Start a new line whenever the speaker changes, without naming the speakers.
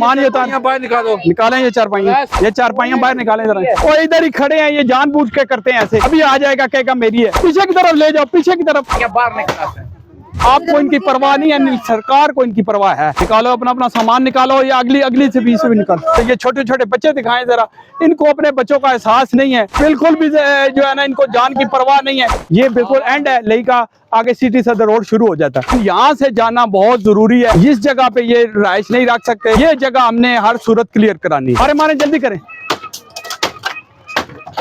सामान ये बाहर निकालो, निकालें ये चारपाइयाँ बाहर निकालें जरा। और इधर ही खड़े हैं, ये जानबूझ के करते हैं ऐसे। अभी आ जाएगा, कहेगा मेरी है। पीछे की तरफ ले जाओ, पीछे की तरफ।
बाहर निकालते हैं।
आपको इनकी परवाह नहीं है, सरकार को इनकी परवाह है। निकालो अपना अपना सामान निकालो, या अगली से बीच से भी निकालो। तो ये छोटे छोटे बच्चे दिखाएं जरा, इनको अपने बच्चों का एहसास नहीं है बिल्कुल भी, जो है ना, इनको जान की परवाह नहीं है। ये बिल्कुल एंड है लेई का, आगे सिटी सदर रोड शुरू हो जाता है। यहाँ से जाना बहुत जरूरी है। इस जगह पे ये रहाइश नहीं रख सकते, ये जगह हमने हर सूरत क्लियर करानी है। अरे मारे जल्दी करें।